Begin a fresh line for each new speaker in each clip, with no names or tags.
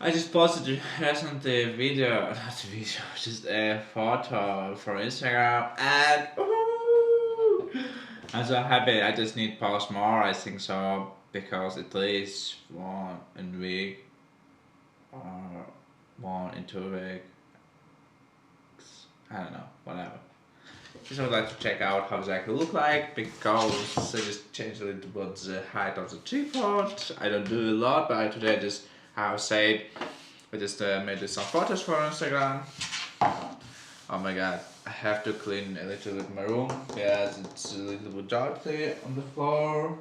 I just posted recently a video, not a video, just a photo for Instagram, and ooh, I'm so happy. I just need post more. I think so because at least one in a week or one in 2 weeks. I don't know, whatever. Just would like to check out how exactly look like because I just changed a little bit the height of the tripod. I don't do a lot, but today I just how I said I just made some photos for Instagram. Oh my god, I have to clean a little bit my room. Yes, it's a little bit dirty on the floor.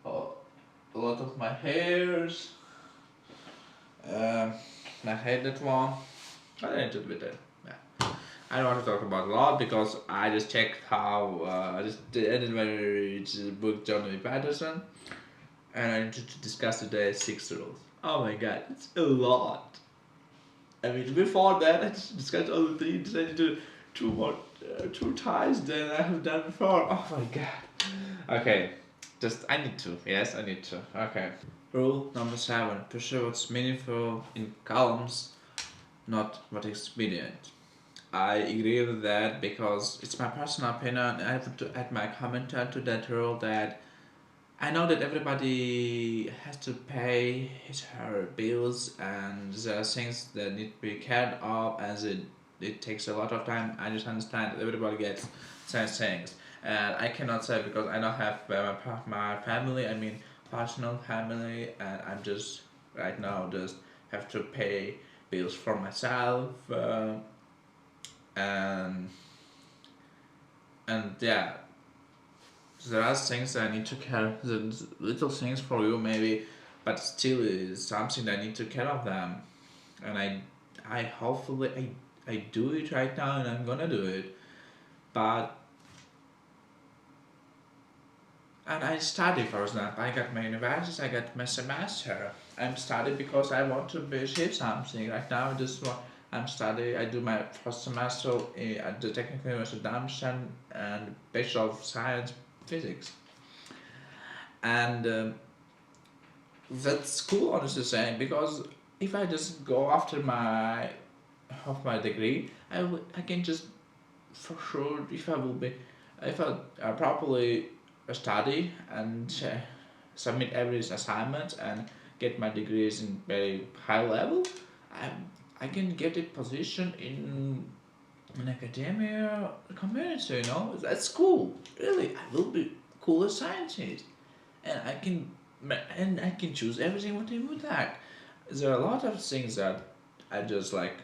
Oh, a lot of my hairs. Um, I hate that one. I need to do it. Yeah. I don't want to talk about a lot because I just checked how I just ended my book Johnny Patterson, and I need to discuss today 6 rules. Oh my god, it's a lot. I mean, before that, I just discussed all the things I need to two more, two times than I have done before. Oh my god. Okay, just I need to. Yes, I need to. Okay. Rule number 7: pursue what's meaningful in columns, not what is expedient. I agree with that because it's my personal opinion. I have to add my commentary to that rule that I know that everybody has to pay his her bills and there are things that need to be cared of as it takes a lot of time. I just understand that everybody gets such things. And I cannot say because I don't have my family, I mean personal family, and I'm just right now just have to pay bills for myself and yeah, there are things that I need to care, the little things for you maybe, but still is something that I need to care of them, and I hopefully I do it right now, and I'm gonna do it, but and I study for example. I got my university, I got my semester. I'm studying because I want to achieve something. Right now, this one I'm studying. I do my first semester at the Technical University of Darmstadt and Bachelor of Science Physics, and that's cool, honestly saying, because if I just go after my half my degree, I can just for sure if I will be if I properly study and submit every assignment and get my degrees in very high level, I I can get a position in an academia community. You know, that's cool. Really, I will be coolest scientist, and I can choose everything what I would like. There are a lot of things that I just like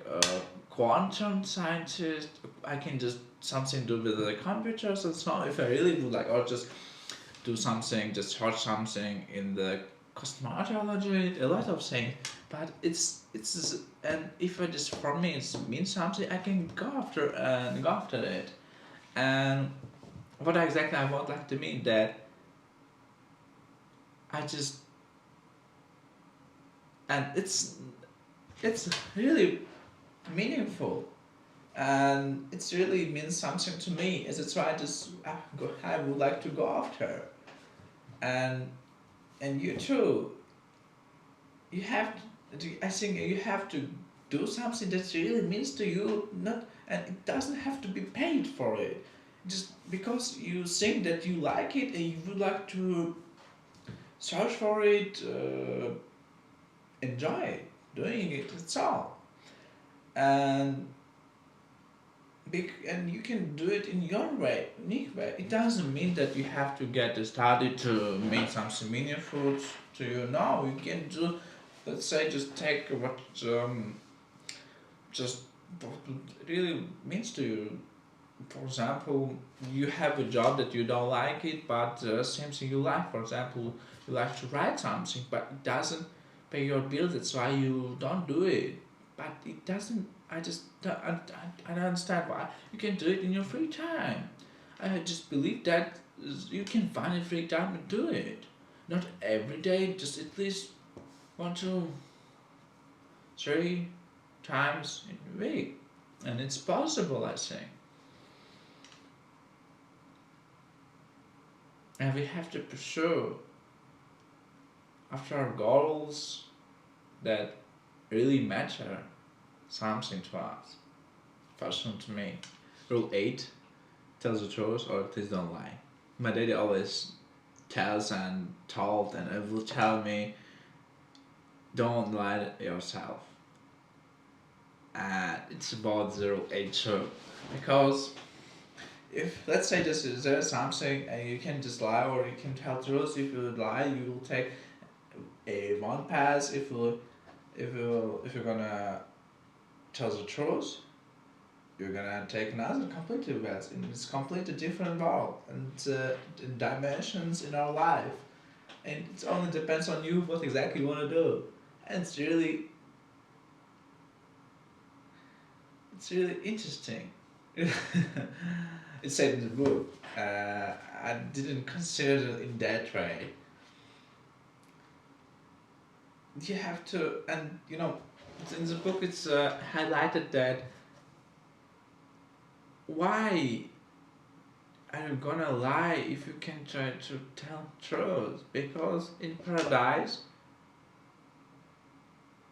quantum scientist. I can just something do with the computers and so on. If I really would like, or just do something, just search something in the cosmology, a lot of things. But it's and if I just for me it means something, I can go after it. And what exactly I want like to mean that I just and it's really meaningful and it's really means something to me as it's why I would like to go after and you too you have I think you have to do something that really means to you not and it doesn't have to be paid for it just because you think that you like it and you would like to search for it enjoy it doing it that's all and and you can do it in your way, unique way. It doesn't mean that you have to get a study to make something meaningful to you. No, you can do. Let's say just take what just what it really means to you. For example, you have a job that you don't like it, but something you like. For example, you like to write something, but it doesn't pay your bills. That's why you don't do it. But it doesn't. I don't understand why you can do it in your free time. I just believe that you can find a free time and do it. Not every day, just at least 1, 2, 3 times in a week, and it's possible. I think. And we have to pursue after our goals that really matter something to us. Personal to me. Rule 8, tell the truth or please don't lie. My daddy always tells and told and it will tell me, don't lie to yourself. And it's about 0 8 too. Because if, let's say this is there something and you can just lie or you can tell truth, if you lie you will take a one pass. If you're gonna tell the truth, you're gonna take another completely pass, and it's completely different world and dimensions in our life, and it only depends on you what exactly you want to do. And it's really interesting. It said in the book. I didn't consider it in that way. You have to, and in the book it's highlighted that why are you gonna lie if you can try to tell truth? Because in paradise,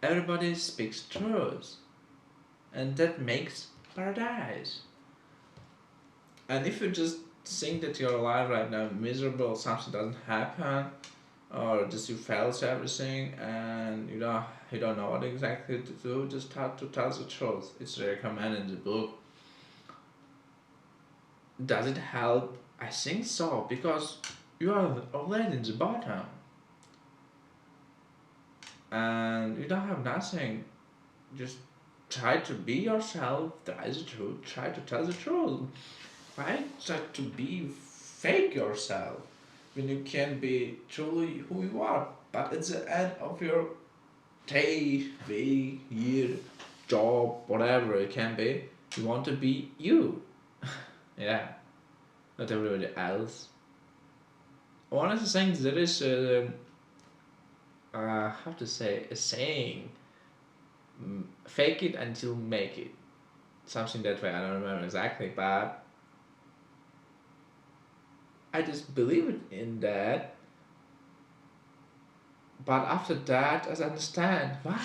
everybody speaks truth, and that makes paradise. And if you just think that you're alive right now, miserable, something doesn't happen, or just you fails everything, and you don't know what exactly to do, just start to tell the truth. It's recommended in the book. Does it help? I think so, because you are already in the bottom and you don't have nothing. Just try to be yourself, try the truth, try to tell the truth. Why try to be fake yourself when you can be truly who you are? But at the end of your day, week, year, job, whatever it can be, you want to be you. Yeah, not everybody else. One of the things there is, how to say, a saying, fake it until make it. Something that way, I don't remember exactly, but I just believe in that. But after that, I understand why.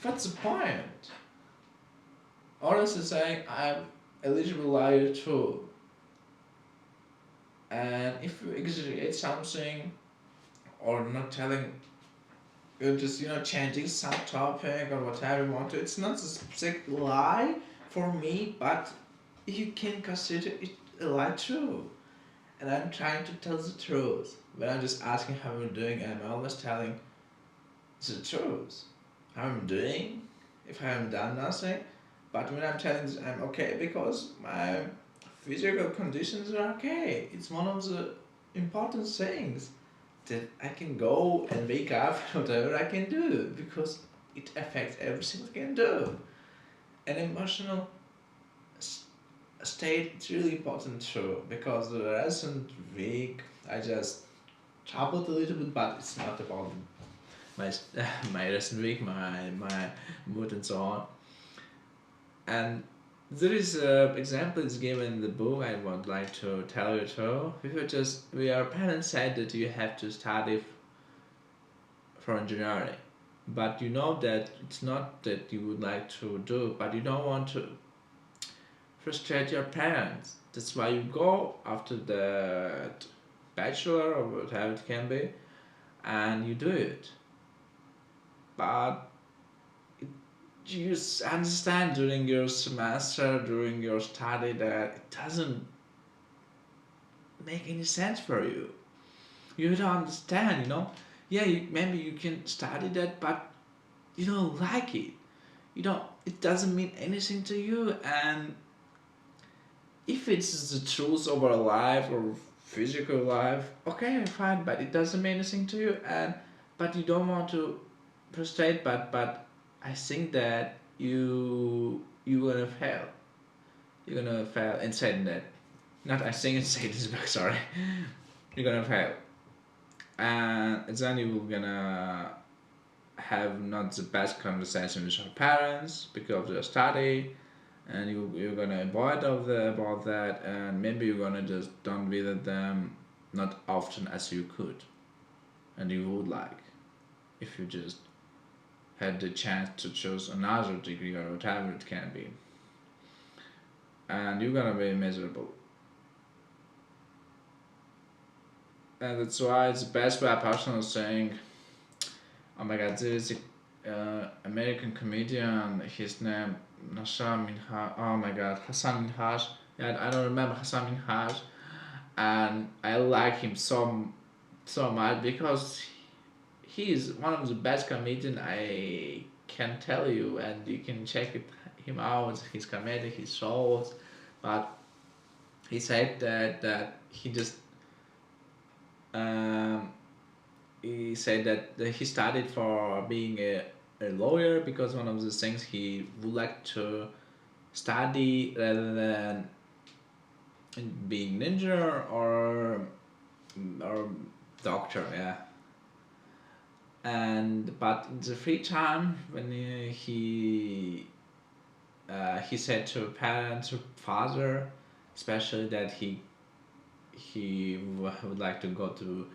What's the point? Honestly saying, I'm eligible liar too. And if you exaggerate something or not telling, you're just changing some topic or whatever you want to, it's not a specific lie for me, but you can consider it a lie too. And I'm trying to tell the truth. When I'm just asking how I'm doing, I'm always telling the truth. How I'm doing, if I haven't done nothing. But when I'm telling I'm okay because my physical conditions are okay. It's one of the important things that I can go and wake up whatever I can do because it affects everything I can do. An emotional state is really important too because the recent week I just troubled a little bit, but it's not about my my recent week, my mood and so on. And there is a example is given in the book I would like to tell you too. Our parents said that you have to study for engineering, but you know that it's not that you would like to do, but you don't want to frustrate your parents. That's why you go after the bachelor or whatever it can be, and you do it. But you understand during your semester, during your study, that it doesn't make any sense for you. You don't understand. Yeah, maybe you can study that, but you don't like it. It doesn't mean anything to you, and if it's the truth of our life or physical life, okay, fine, but it doesn't mean anything to you, and but you don't want to frustrate, but I think that you're gonna fail. You're gonna fail in saying that. Not I think it's say this book, sorry. You're gonna fail. And then you're gonna have not the best conversation with your parents because of your study, and you're gonna avoid about that, and maybe you're gonna just don't visit them not often as you could and you would like if you just had the chance to choose another degree or whatever it can be, and you're gonna be miserable. And that's why it's best by a person saying, "Oh my God, there is a American comedian. His name Nasha Minhaj. Oh my God, Hassan Minhaj. Yeah, I don't remember Hassan Minhaj, and I like him so much because he is one of the best comedian I can tell you, and you can check him out. His comedy, his shows, but he said that he just um, he said that he studied for being a lawyer because one of the things he would like to study rather than being ninja or doctor, yeah. And but in the free time when he said to parents, to father especially, that he would like to go to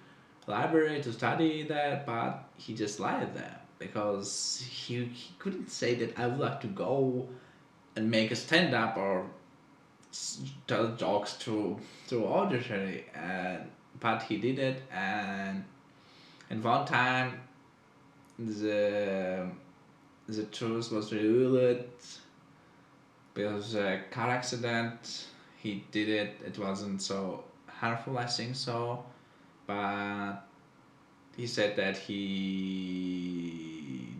library to study that, but he just lied there because he couldn't say that I would like to go and make a stand up or tell jokes to auditory, and but he did it. And one time the the truth was revealed because a car accident. He did it. It wasn't so harmful, I think so, but he said that he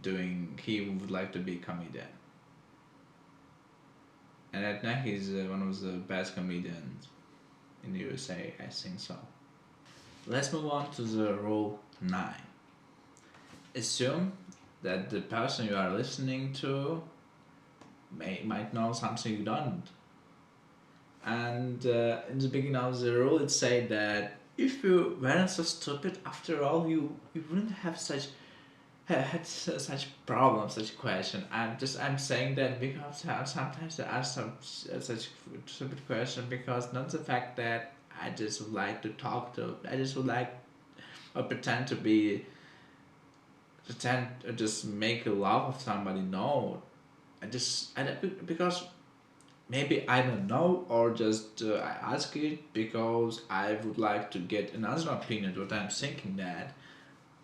would like to be a comedian, and right now he's one of the best comedians in the USA. I think so. Let's move on to the rule 9. Assume that the person you are listening to might know something you don't. And in the beginning of the rule, it said that if you weren't so stupid, after all, you wouldn't have had such problems, such question. I'm saying that because sometimes I ask such stupid question because not the fact that I just would like to talk to, I just would like or pretend or just make a love of somebody. No, because maybe I don't know, or just I ask it because I would like to get another opinion. What I'm thinking that,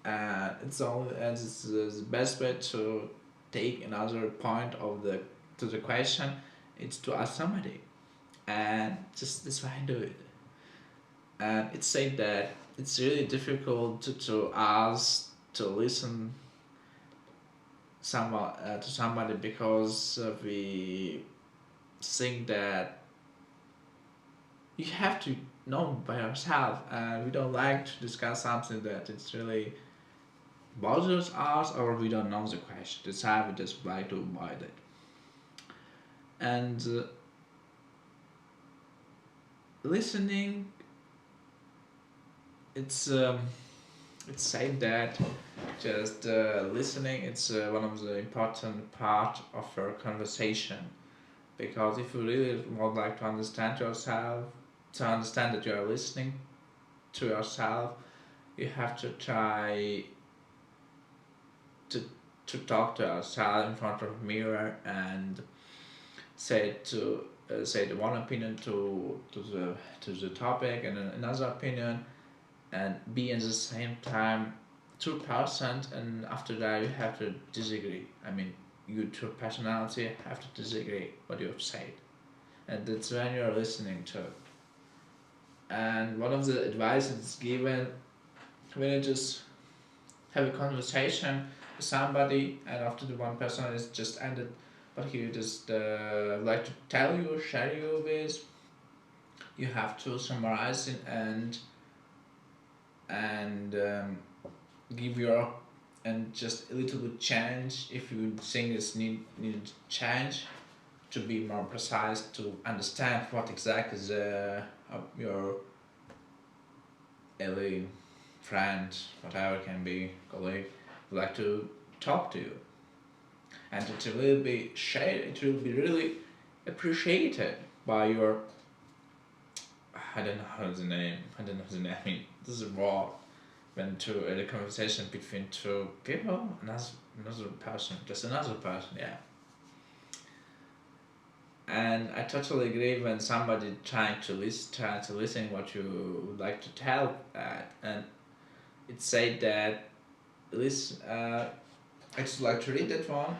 and it's only and it's the best way to take another point of the to the question. It's to ask somebody, and just that's why I do it. And it said that it's really difficult to ask to listen to somebody because we think that you have to know by yourself, and we don't like to discuss something that it's really bothers us or we don't know the question. That's why we just like to avoid it. And listening, it's it's said that just listening, it's one of the important part of our conversation, because if you really would like to understand yourself, to understand that you are listening to yourself, you have to try to talk to yourself in front of a mirror and say the one opinion to the topic and another opinion, and be in the same time 2%, and after that you have to disagree. I mean, you two personality have to disagree what you have said, and that's when you're listening to. And one of the advices given when you just have a conversation with somebody, and after the one person is just ended what he just like to tell you, share you with, you have to summarize it and give your and just a little bit change if you think it's need change, to be more precise, to understand what exactly the your ally, friend, whatever it can be, colleague, would like to talk to you, and it will be shared. It will be really appreciated by your. I don't know how the name. I don't know the name. I mean, this is raw when to a conversation between two people, and that's another person, just another person, yeah. And I totally agree when somebody trying to listen what you would like to tell that, and it said that listen. I just like to read that one.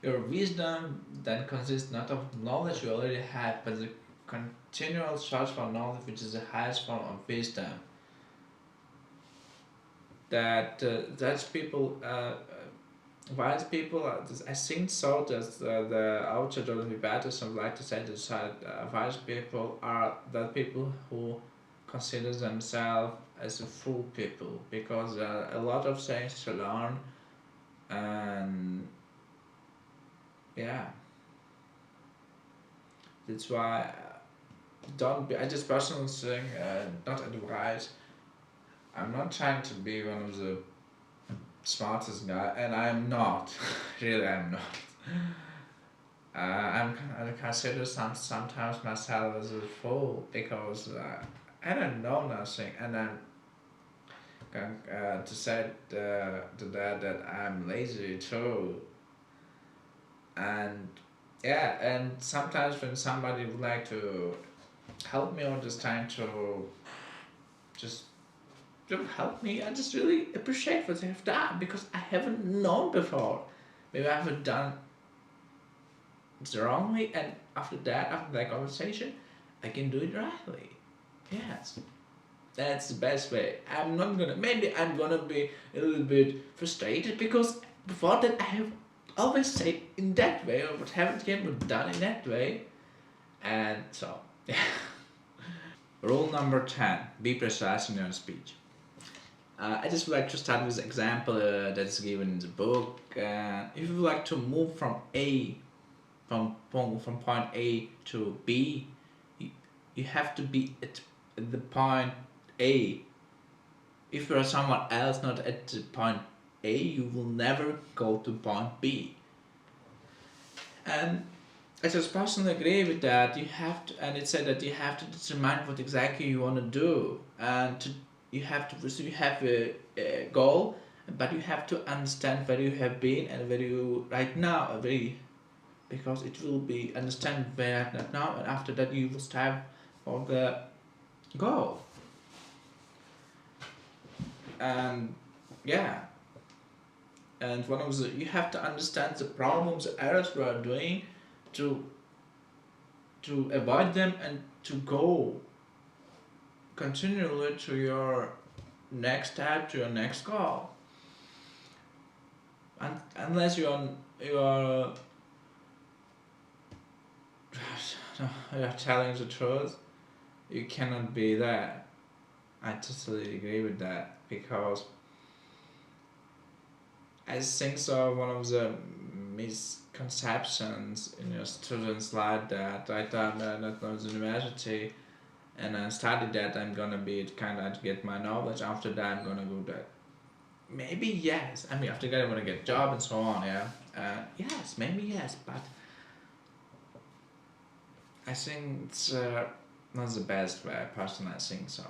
Your wisdom then consists not of knowledge you already have, but the continual search for knowledge, which is the highest form of wisdom. That's people, wise people. I think so. That the author Jordan Peterson would like to say that wise people are the people who consider themselves as a fool people, because there are a lot of things to learn, and yeah, that's why don't be. I just personally think, not advise. I'm not trying to be one of the smartest guy, and I'm not. Really, I'm not. I consider sometimes myself as a fool because I don't know nothing, and I'm to say to that I'm lazy too, and yeah, and sometimes when somebody would like to help me or just trying to just help me, I just really appreciate what they have done because I haven't known before. Maybe I haven't done it wrongly, and after that conversation, I can do it rightly. Yes, that's the best way. I'm not gonna. Maybe I'm gonna be a little bit frustrated because before that I have always said in that way or what haven't been done in that way, and so yeah. Rule number 10: be precise in your speech. I just would like to start with an example that is given in the book. If you would like to move from point A to B, you, you have to be at the point A. If you are someone else not at the point A, you will never go to point B. And I just personally agree with that. You have to, and it said that you have to determine what exactly you want to do, and you have to. So you have a goal, but you have to understand where you have been and where you right now are very, because it will be understand where not now, and after that you will strive for the goal. And yeah, and one of the you have to understand the problems, the errors we are doing, to avoid them and to go continually to your next step, to your next goal. And unless you are you are telling the truth, you cannot be there. I totally agree with that because I think so. One of the misconceptions in your students like that I thought that at the university and I studied that I'm gonna be kind of get my knowledge. After that, I'm gonna go that. Maybe yes. I mean, after that, I'm gonna get a job and so on. Yeah. Yes, maybe yes, but I think it's not the best way. Personally, I think so.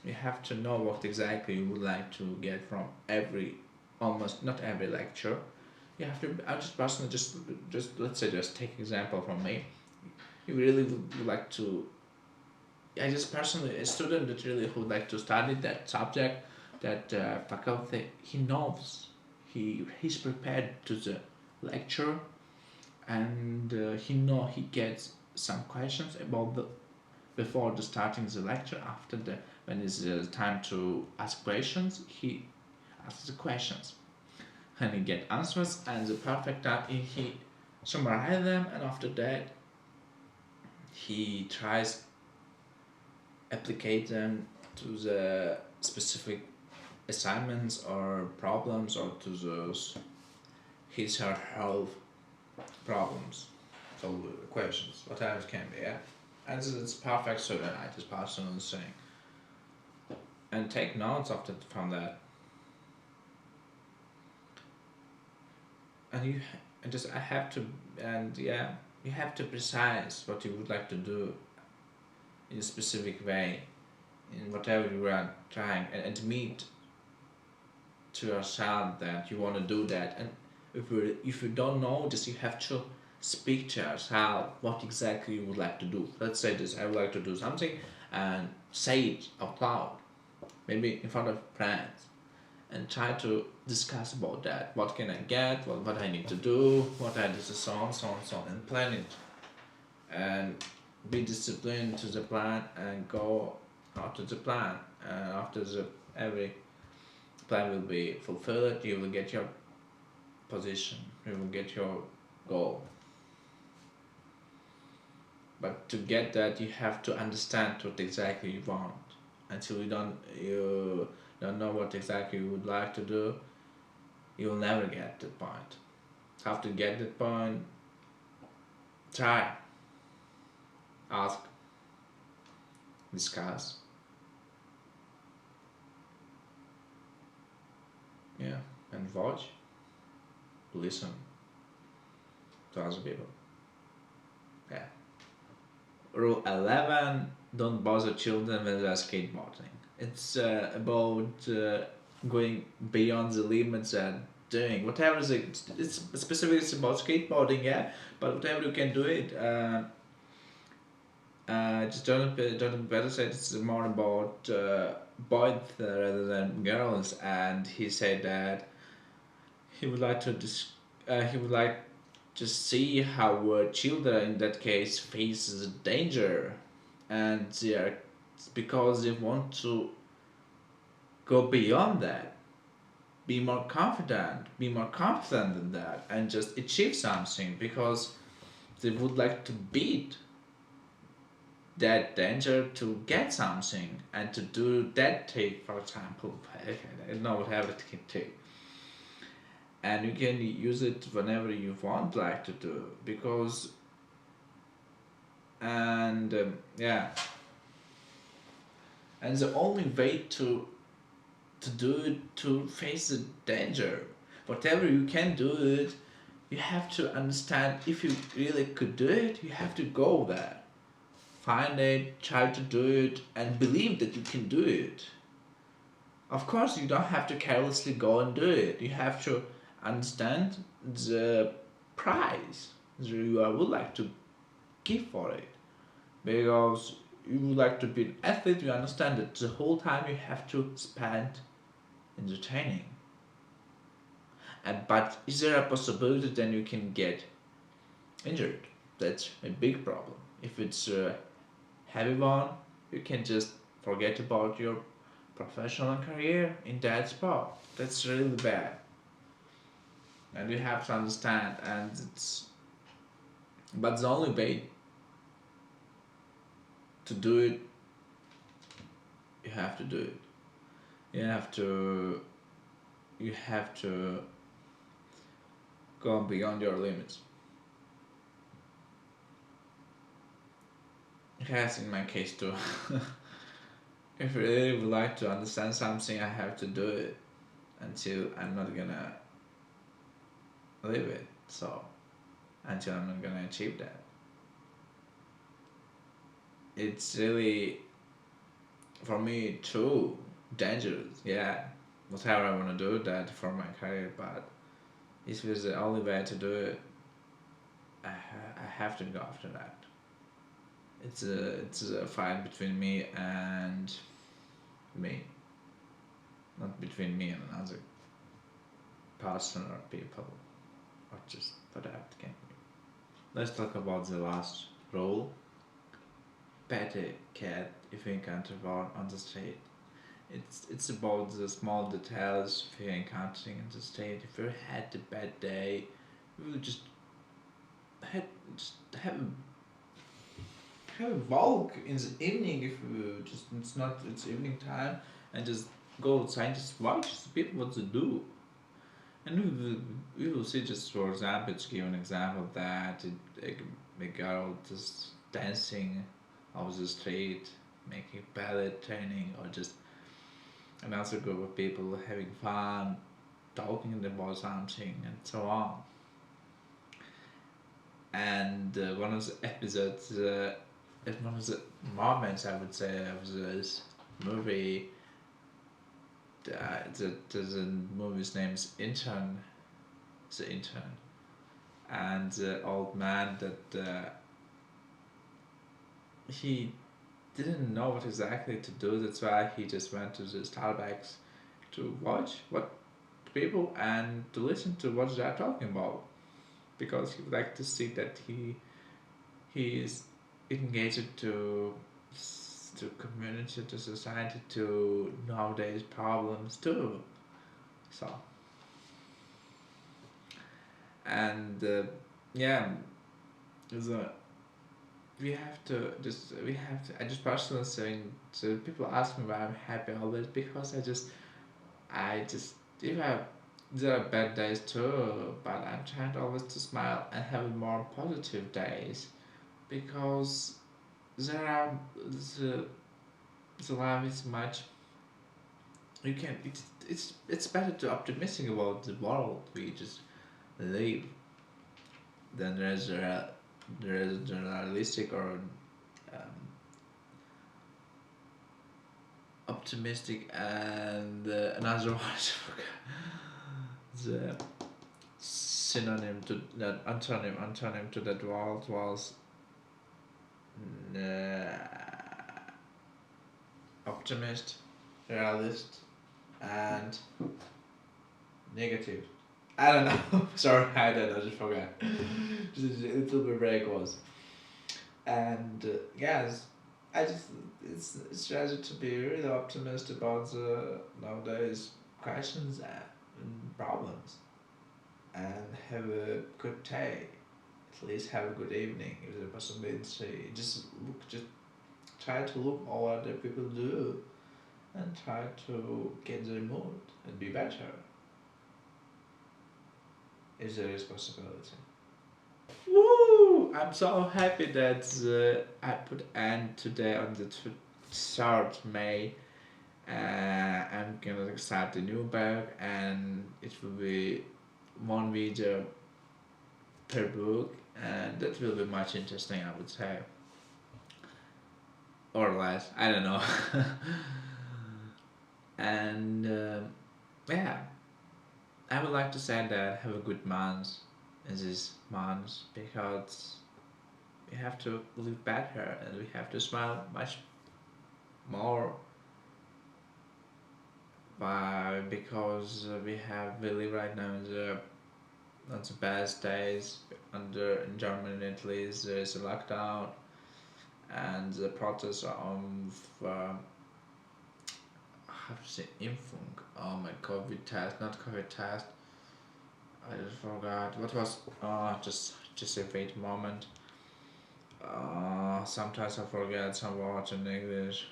You have to know what exactly you would like to get from every, almost not every lecture. You have to. I just personally just let's say just take example from me. You really would like to. I just personally a student that really would like to study that subject, that faculty. He knows, he's prepared to the lecture, and he gets some questions about the before the starting the lecture. After the when it's time to ask questions, he asks the questions, and he get answers, and the perfect time he summarize them, and after that he tries applicate them to the specific assignments or problems or to those his or her problems, so questions, whatever it can be, yeah. And it's perfect student, I just personally saying. And take notes of from that. And you and just I have to and yeah, you have to precise what you would like to do in a specific way in whatever you are trying and to yourself that you want to do that. And if you don't know, just you have to speak to yourself what exactly you would like to do. Let's say this: I would like to do something, and say it out loud, maybe in front of friends, and try to discuss about that. What can I get? What I need to do? What I do, so on, so on, so on, and plan it. And be disciplined to the plan and go after the plan. And after the every plan will be fulfilled, you will get your position. You will get your goal. But to get that, you have to understand what exactly you want. Until you don't know what exactly you would like to do, you will never get that point. How to get that point? Try, ask, discuss. Yeah, and watch, listen to other people. Yeah. Rule 11: don't bother children when they're skateboarding. It's about going beyond the limits and doing whatever is it. It's specifically it's about skateboarding, yeah, but whatever you can do it. Just Jordan Peterson said it's more about boys rather than girls, and he said that he would like to he would like to see how children in that case faces danger, and they are because they want to go beyond that, be more confident, be more confident than that, and just achieve something because they would like to beat that danger to get something and to do that take, for example. I don't know whatever it can take, and you can use it whenever you want like to do because and yeah, and the only way to do it, to face the danger, whatever you can do it, you have to understand if you really could do it, you have to go there, find it, try to do it, and believe that you can do it. Of course, you don't have to carelessly go and do it. You have to understand the price that you would like to give for it. Because you would like to be an athlete, you understand that the whole time you have to spend in the training. But is there a possibility then you can get injured? That's a big problem. If it's a heavy one, you can just forget about your professional career in that sport. That's really bad. And you have to understand, and it's but the only way to do it, you have to do it. You have to you have to go beyond your limits. Yes, in my case too. If I really would like to understand something, I have to do it until I'm not gonna live it. So until I'm not gonna achieve that. It's really for me too dangerous. Yeah, whatever I wanna do that for my career, but if it's the only way to do it, I have to go after that. It's a fight between me and me, not between me and another person or people, or just whatever it can be. Let's talk about the last rule. Pet a cat if you encounter one on the street. It's about the small details if you're encountering in the street. If you had a bad day, you will had just have a walk in the evening if you just it's evening time, and just go outside and just watch the people what they do. And we will see, just for example, to give an example of that a girl just dancing off the street, making ballet training, or just another group of people having fun, talking about something, and so on. And one of the episodes, one of the moments I would say of this movie, the movie's name is Intern, the intern, and the old man that he didn't know what exactly to do. That's why he just went to the Starbucks to watch what people and to listen to what they're talking about, because he would like to see that he is engaged to community, to society, to nowadays problems too. So and yeah, the we have to. I just personally saying, so people ask me why I'm happy always, because I just if I there are bad days too, but I'm trying to always to smile and have more positive days, because there are the life is much you can it's better to optimistic about the world we just live than there's a journalistic or um, optimistic and another word the synonym to that antonym to that word was uh, optimist, realist, and negative. I don't know. Sorry, I don't know. Just forgot. Just a little bit break was. And yes, I just it's rather to be really optimistic about the nowadays questions and problems, and have a good day. At least have a good evening if there's a possibility. Just try to look at what other people do and try to get their mood and be better if there is possibility. Woo! I'm so happy that I put end today on the 3rd May. I'm gonna start a new book, and it will be one video per book, and that will be much interesting, I would say, or less. I don't know. And yeah, I would like to say that have a good month in this month, because we have to live better and we have to smile much more, because we live right now in the not the best days. Under in Germany at least there is a lockdown, and the protests of how to say Impfung. Oh my COVID test, not COVID test. I just forgot what was. Just a wait moment. Sometimes I forget some words in English,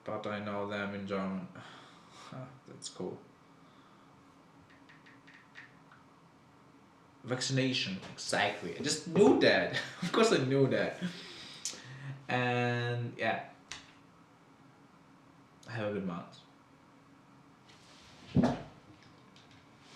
but I know them in German. That's cool. Vaccination, exactly. I just knew that. Of course, I knew that. And yeah, have a good month.